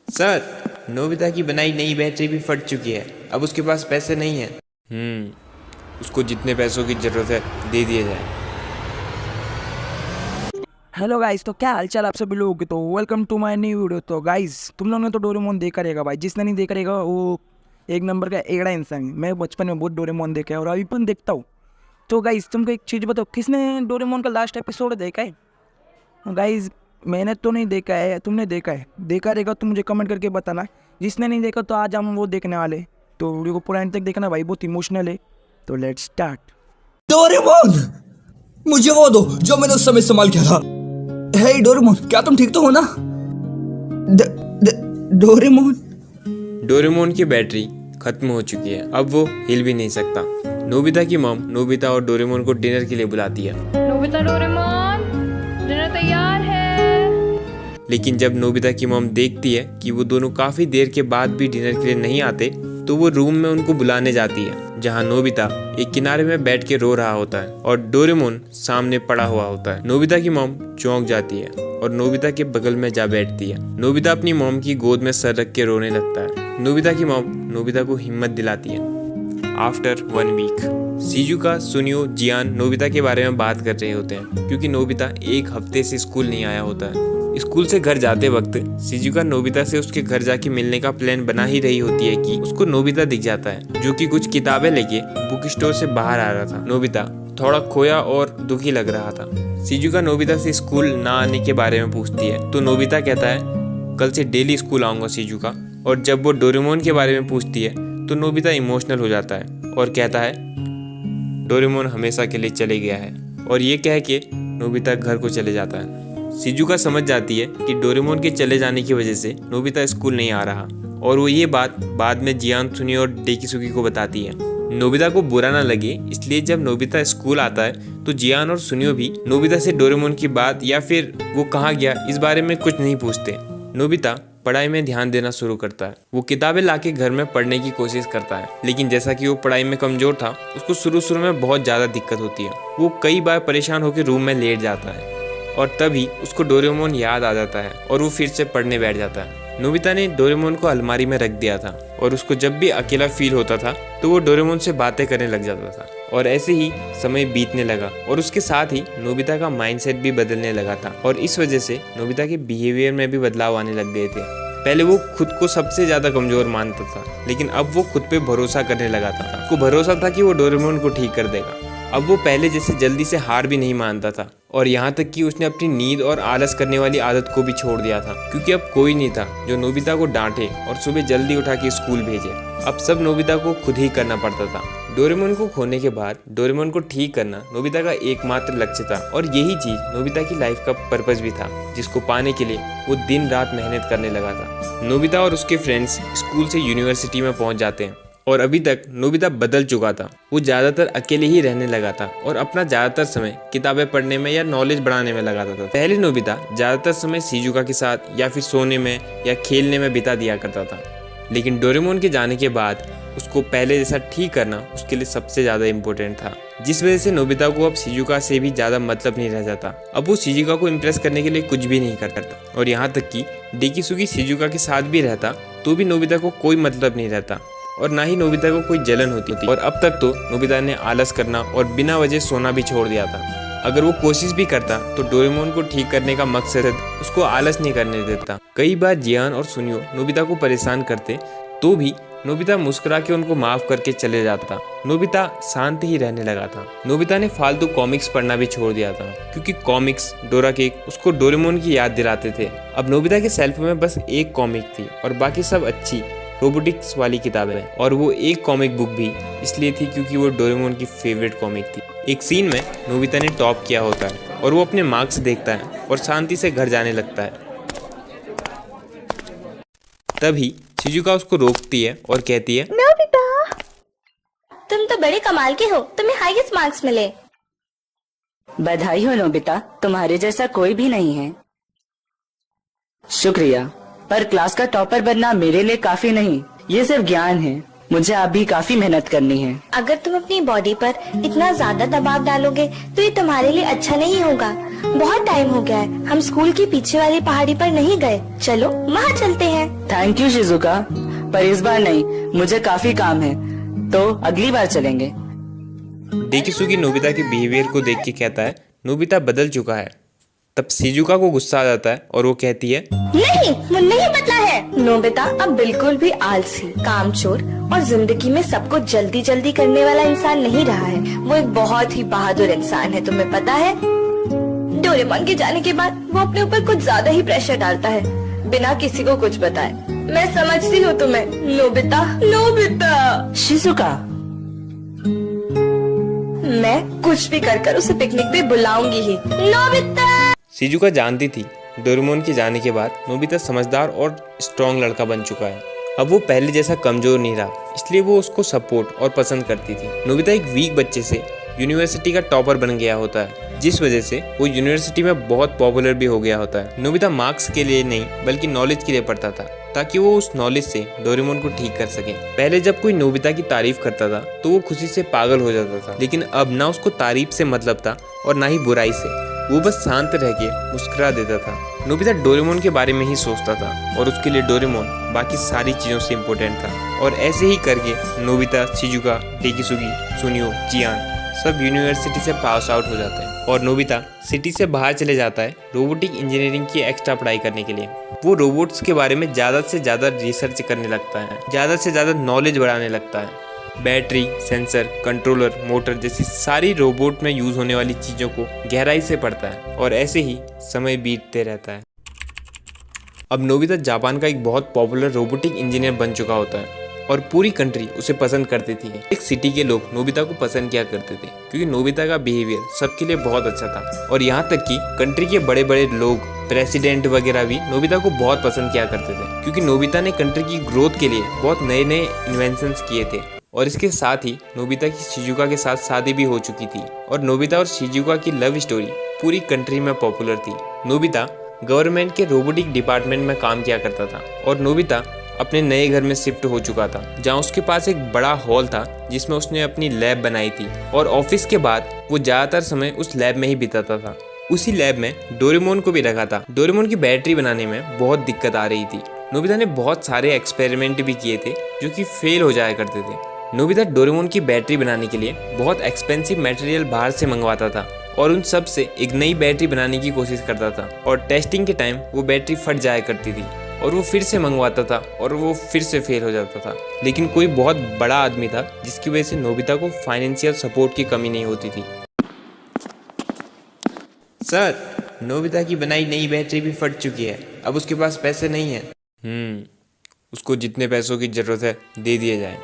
Sir, Nobita की बनाई नई बैटरी भी फट चुकी है। अब उसके पास पैसे नहीं हैं। उसको जितने पैसों की ज़रूरत है दे दिए जाए। हेलो गाइस, तो क्या हालचाल आप सभी लोगों के। तो welcome to my new video. तो गाइस, तुम लोगों ने तो डोरेमोन देखा रहेगा भाई। जिसने नहीं देखा रहेगा वो एक नंबर का एड़ा इंसान है। मैं बचपन में बहुत डोरेमोन देखा है और अभी पण देखता हूँ। तो गाइस, तुमको एक चीज़ बताओ, किसने डोरेमोन का लास्ट एपिसोड देखा है? गाइस, मैंने तो नहीं देखा है, तुमने देखा है? देखा रहेगा तो मुझे कमेंट करके बताना। जिसने नहीं देखा तो आज हम वो देखने वाले। तो वीडियो को पूरा एंड तक देखना भाई, बहुत इमोशनल है। तो लेट्स स्टार्ट। डोरेमोन, मुझे वो दो जो मैंने उस समय इस्तेमाल किया था। हे डोरेमोन, क्या तुम ठीक तो हो ना? डोरेमोन। डोरेमोन की बैटरी खत्म हो चुकी है। अब वो हिल भी नहीं सकता। नोबिता की मॉम नोबिता और डोरेमोन को डिनर के लिए बुलाती है। नोबिता, डोरेमोन, डिनर तैयार है। लेकिन जब नोबिता की मॉम देखती है कि वो दोनों काफ़ी देर के बाद भी डिनर के लिए नहीं आते, तो वो रूम में उनको बुलाने जाती है, जहाँ नोबिता एक किनारे में बैठ के रो रहा होता है और डोरेमोन सामने पड़ा हुआ होता है। नोबिता की मॉम चौंक जाती है और नोबिता के बगल में जा बैठती है। नोबिता अपनी मॉम की गोद में सर रख के रोने लगता है। नोबिता की मॉम नोबिता को हिम्मत दिलाती है। आफ्टर 1 वीक, शिजुका, सुनियो, जियान नोबिता के बारे में बात कर रहे होते हैं, क्योंकि नोबिता एक हफ्ते से स्कूल नहीं आया होता है। स्कूल से घर जाते वक्त शिजुका नोबिता से उसके घर जाके मिलने का प्लान बना ही रही होती है कि उसको नोबिता दिख जाता है, जो कि कुछ किताबें लेके बुक स्टोर से बाहर आ रहा था। नोबिता थोड़ा खोया और दुखी लग रहा था। शिजुका नोबिता से स्कूल ना आने के बारे में पूछती है, तो नोबिता कहता है, कल से डेली स्कूल आऊंगा शिजुका। और जब वो डोरेमोन के बारे में पूछती है तो नोबिता इमोशनल हो जाता है और कहता है, डोरेमोन हमेशा के लिए चले गया है। और ये कह के नोबिता घर को चले जाता है। शिजुका समझ जाती है कि डोरेमोन के चले जाने की वजह से नोबिता स्कूल नहीं आ रहा, और वो ये बात बाद में जियान, सुनियो और डेकिसुकी को बताती है। नोबिता को बुरा ना लगे इसलिए जब नोबिता स्कूल आता है तो जियान और सुनियो भी नोबिता से डोरेमोन की बात या फिर वो कहाँ गया इस बारे में कुछ नहीं पूछते। नोबिता पढ़ाई में ध्यान देना शुरू करता है। वो किताबें लाके घर में पढ़ने की कोशिश करता है, लेकिन जैसा कि वो पढ़ाई में कमजोर था, उसको शुरू में बहुत ज़्यादा दिक्कत होती है। वो कई बार परेशान होकर रूम में लेट जाता है और तभी उसको डोरेमोन याद आ जाता है और वो फिर से पढ़ने बैठ जाता है। नोबिता ने डोरेमोन को अलमारी में रख दिया था और उसको जब भी अकेला फील होता था तो वो डोरेमोन से बातें करने लग जाता था। और ऐसे ही समय बीतने लगा और उसके साथ ही नोबिता का माइंडसेट भी बदलने लगा था, और इस वजह से नोबिता के बिहेवियर में भी बदलाव आने लग गए थे। पहले वो खुद को सबसे ज्यादा कमजोर मानता था, लेकिन अब वो खुद पे भरोसा करने लगा था। उसको भरोसा था कि वो डोरेमोन को ठीक कर देगा। अब वो पहले जैसे जल्दी से हार भी नहीं मानता था, और यहाँ तक कि उसने अपनी नींद और आलस करने वाली आदत को भी छोड़ दिया था, क्योंकि अब कोई नहीं था जो नोबिता को डांटे और सुबह जल्दी उठा के स्कूल भेजे। अब सब नोबिता को खुद ही करना पड़ता था। डोरेमोन को खोने के बाद डोरेमोन को ठीक करना नोबिता का एकमात्र लक्ष्य था, और यही चीज नोबिता की लाइफ का पर्पस भी था, जिसको पाने के लिए वो दिन रात मेहनत करने लगा था। नोबिता और उसके फ्रेंड्स स्कूल से यूनिवर्सिटी में पहुंच जाते हैं, और अभी तक नोबिता बदल चुका था। वो ज़्यादातर अकेले ही रहने लगा था और अपना ज़्यादातर समय किताबें पढ़ने में या नॉलेज बढ़ाने में लगाता था। पहले नोबिता ज़्यादातर समय शिजुका के साथ या फिर सोने में या खेलने में बिता दिया करता था, लेकिन डोरेमोन के जाने के बाद उसको पहले जैसा ठीक करना उसके लिए सबसे ज़्यादा इम्पोर्टेंट था, जिस वजह से नोबिता को अब शिजुका से भी ज़्यादा मतलब नहीं रह जाता। अब वो शिजुका को इम्प्रेस करने के लिए कुछ भी नहीं करता, और यहाँ तक कि डेकिसुकी शिजुका के साथ भी रहता तो भी नोबिता को कोई मतलब नहीं रहता, और ना ही नोबिता को कोई जलन होती थी। और अब तक तो नोबिता ने आलस करना और बिना वजह सोना भी छोड़ दिया था। अगर वो कोशिश भी करता तो डोरेमोन को ठीक करने का मकसद उसको आलस नहीं करने देता। कई बार जियान और सुनियो नोबिता को परेशान करते तो भी नोबिता मुस्कुरा के उनको माफ करके चले जाता। नोबिता शांत ही रहने लगा था। नोबिता ने फालतू कॉमिक्स पढ़ना भी छोड़ दिया था, क्योंकि कॉमिक्स, डोरा केक उसको डोरेमोन की याद दिलाते थे। अब नोबिता के शेल्फ में बस एक कॉमिक थी और बाकी सब अच्छी रोबोटिक्स वाली किताबें हैं, और वो एक कॉमिक बुक भी इसलिए थी क्योंकि वो डोरेमोन की फेवरेट कॉमिक थी। एक सीन में नोबिता ने टॉप किया होता है और वो अपने मार्क्स देखता है और शांति से घर जाने लगता है। तभी शिजुका उसको रोकती है और कहती है, नोबिता, तुम तो बड़े कमाल के हो, तुम्हें हाईएस्ट मार्क्स मिले। बधाई हो नोबिता, तुम्हारे जैसा कोई भी नहीं है। शुक्रिया, पर क्लास का टॉपर बनना मेरे लिए काफी नहीं, ये सिर्फ ज्ञान है। मुझे अभी काफी मेहनत करनी है। अगर तुम अपनी बॉडी पर इतना ज्यादा दबाव डालोगे तो ये तुम्हारे लिए अच्छा नहीं होगा। बहुत टाइम हो गया है, हम स्कूल के पीछे वाली पहाड़ी पर नहीं गए। चलो वहाँ चलते हैं। थैंक यू शिजुका, पर इस बार नहीं, मुझे काफी काम है, तो अगली बार चलेंगे। डेकिसुगी नोबिता के बिहेवियर को देख के कहता है नोबिता बदल चुका है। तब शिजुका को गुस्सा आ जाता है और वो कहती है नहीं, वो नहीं बदला है। नोबिता अब बिल्कुल भी आलसी, कामचोर और जिंदगी में सब कुछ जल्दी जल्दी करने वाला इंसान नहीं रहा है। वो एक बहुत ही बहादुर इंसान है, तुम्हें पता है। डोरेमोन के जाने के बाद वो अपने ऊपर कुछ ज्यादा ही प्रेशर डालता है, बिना किसी को कुछ बताए। मैं समझती हूँ तुम्हें नोबिता। नोबिता शिजुका, मैं कुछ भी कर उसे पिकनिक पे बुलाऊंगी ही। नोबिता शिजुका जानती थी डोरेमोन के जाने के बाद नोबिता समझदार और स्ट्रॉन्ग लड़का बन चुका है। अब वो पहले जैसा कमजोर नहीं रहा, इसलिए वो उसको सपोर्ट और पसंद करती थी। नोबिता एक वीक बच्चे से यूनिवर्सिटी का टॉपर बन गया होता है, जिस वजह से वो यूनिवर्सिटी में बहुत पॉपुलर भी हो गया होता है। नोबिता मार्क्स के लिए नहीं बल्कि नॉलेज के लिए पढ़ता था, ताकि वो उस नॉलेज से डोरेमोन को ठीक कर सके। पहले जब कोई नोबिता की तारीफ करता था तो वो खुशी से पागल हो जाता था, लेकिन अब ना उसको तारीफ से मतलब था और ना ही बुराई से। वो बस शांत रह के मुस्कुरा देता था। नोबिता डोरेमोन के बारे में ही सोचता था और उसके लिए डोरेमोन बाकी सारी चीजों से इम्पोर्टेंट था। और ऐसे ही करके नोबिता, शिजुका, डेकिसुगी, सुनियो, जियान सब यूनिवर्सिटी से पास आउट हो जाते हैं और नोबिता सिटी से बाहर चले जाता है रोबोटिक इंजीनियरिंग की एक्स्ट्रा पढ़ाई करने के लिए। वो रोबोट्स के बारे में ज़्यादा से ज़्यादा रिसर्च करने लगता है, ज़्यादा से ज़्यादा नॉलेज बढ़ाने लगता है। बैटरी, सेंसर, कंट्रोलर, मोटर जैसी सारी रोबोट में यूज़ होने वाली चीज़ों को गहराई से पढ़ता है और ऐसे ही समय बीतते रहता है। अब नोबिता जापान का एक बहुत पॉपुलर रोबोटिक इंजीनियर बन चुका होता है और पूरी कंट्री उसे पसंद करती थी। एक सिटी के लोग नोबिता को पसंद किया करते थे क्योंकि नोबिता का बिहेवियर सबके लिए बहुत अच्छा था। और यहाँ तक कि कंट्री के बड़े बड़े लोग, प्रेसिडेंट वगैरह भी नोबिता को बहुत पसंद किया करते थे क्योंकि नोबिता ने कंट्री की ग्रोथ के लिए बहुत नए नए इन्वेंशंस किए थे। और इसके साथ ही नोबिता की शिजुका के साथ शादी भी हो चुकी थी और नोबिता और शिजुका की लव स्टोरी पूरी कंट्री में पॉपुलर थी। नोबिता गवर्नमेंट के रोबोटिक डिपार्टमेंट में काम किया करता था और नोबिता अपने नए घर में शिफ्ट हो चुका था, जहां उसके पास एक बड़ा हॉल था जिसमें उसने अपनी लैब बनाई थी और ऑफिस के बाद वो ज़्यादातर समय उस लैब में ही बिताता था। उसी लैब में डोरेमोन को भी रखा था। डोरेमोन की बैटरी बनाने में बहुत दिक्कत आ रही थी। नोबिता ने बहुत सारे एक्सपेरिमेंट भी किए थे जो कि फेल हो जाया करते थे। नोबिता डोरेमोन की बैटरी बनाने के लिए बहुत एक्सपेंसिव मटेरियल बाहर से मंगवाता था और उन सब से एक नई बैटरी बनाने की कोशिश करता था और टेस्टिंग के टाइम वो बैटरी फट जाया करती थी और वो फिर से मंगवाता था और वो फिर से फेल हो जाता था। लेकिन कोई बहुत बड़ा आदमी था जिसकी वजह से नोबिता को फाइनेंशियल सपोर्ट की कमी नहीं होती थी। सर, नोबिता की बनाई नई बैटरी भी फट चुकी है, अब उसके पास पैसे नहीं है। उसको जितने पैसों की जरूरत है दे दिए जाए।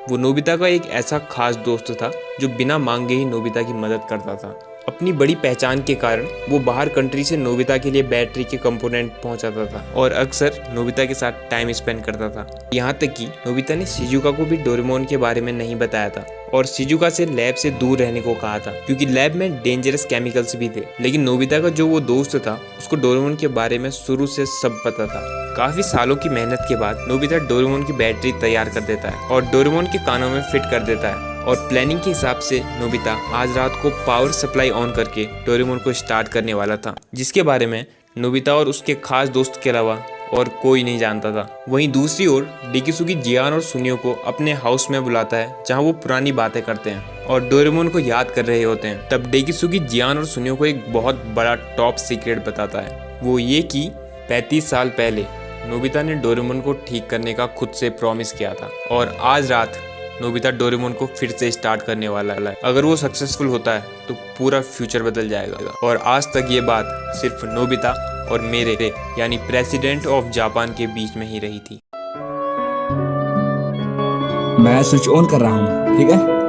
वो नोबिता का एक ऐसा खास दोस्त था जो बिना मांगे ही नोबिता की मदद करता था। अपनी बड़ी पहचान के कारण वो बाहर कंट्री से नोबिता के लिए बैटरी के कंपोनेंट पहुंचाता था और अक्सर नोबिता के साथ टाइम स्पेंड करता था। यहाँ तक कि नोबिता ने शिजुका को भी डोरेमोन के बारे में नहीं बताया था और शिजुका से लैब से दूर रहने को कहा था क्योंकि लैब में डेंजरस केमिकल्स भी थे। लेकिन नोबिता का जो वो दोस्त था उसको डोरेमोन के बारे में शुरू से सब पता था। काफी सालों की मेहनत के बाद नोबिता डोरेमोन की बैटरी तैयार कर देता है और डोरेमोन के कानों में फिट कर देता है और प्लानिंग के हिसाब से नोबिता आज रात को पावर सप्लाई ऑन करके डोरेमोन को स्टार्ट करने वाला था, जिसके बारे में नोबिता और उसके खास दोस्त के अलावा और कोई नहीं जानता था। वहीं दूसरी ओर डेकिसुगी जियान और सुनियो को अपने हाउस में बुलाता है जहां वो पुरानी बातें करते हैं और डोरेमोन को याद कर रहे होते हैं। तब डेकिसुगी जियान और सुनियो को एक बहुत बड़ा टॉप सीक्रेट बताता है, वो ये कि 35 साल पहले नोबिता ने डोरेमोन को ठीक करने का खुद से प्रॉमिस किया था और आज रात नोबिता डोरेमोन को फिर से स्टार्ट करने वाला है। अगर वो सक्सेसफुल होता है तो पूरा फ्यूचर बदल जाएगा। और आज तक ये बात सिर्फ नोबिता और मेरे यानी प्रेसिडेंट ऑफ जापान के बीच में ही रही थी। मैं स्विच ऑन कर रहा हूँ, ठीक है?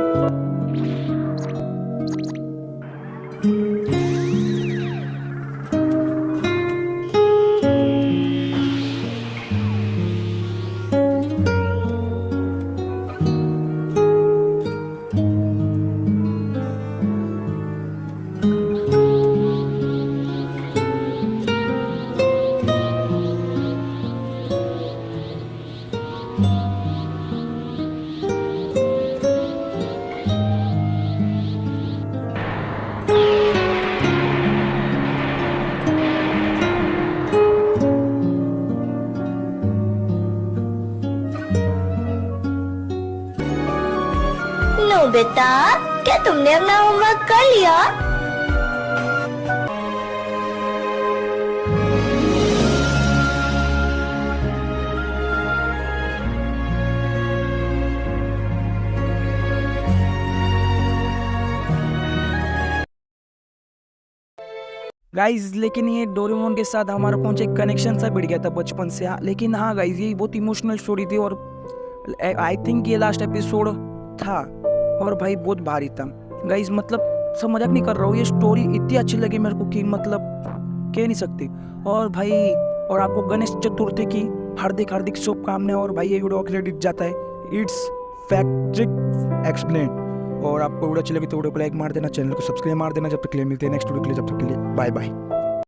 बेटा, क्या तुमने अपना होमवर्क कर लिया? गाइज लेकिन ये डोरेमोन के साथ हमारा कुछ एक कनेक्शन सा बढ़ गया था बचपन से। लेकिन हाँ गाइज, ये बहुत इमोशनल स्टोरी थी और आई थिंक ये लास्ट एपिसोड था और भाई बहुत भारी था गाइज। मतलब सब मजाक नहीं कर रहा हूँ, ये स्टोरी इतनी अच्छी लगी मेरे को कि मतलब कह नहीं सकती। और भाई और आपको गणेश चतुर्थी की हार्दिक हार्दिक शुभकामनाएं। और भाई ये वीडियो क्रेडिट जाता है इट्स फैक्ट्रिक एक्सप्लेन। और आपको वीडियो अच्छी लगी तो वीडियो को लाइक मार देना, चैनल को सब्सक्राइब मार देना। जब तक के लिए मिलते हैं नेक्स्ट वीडियो के लिए, जब तक के लिए बाय बाय।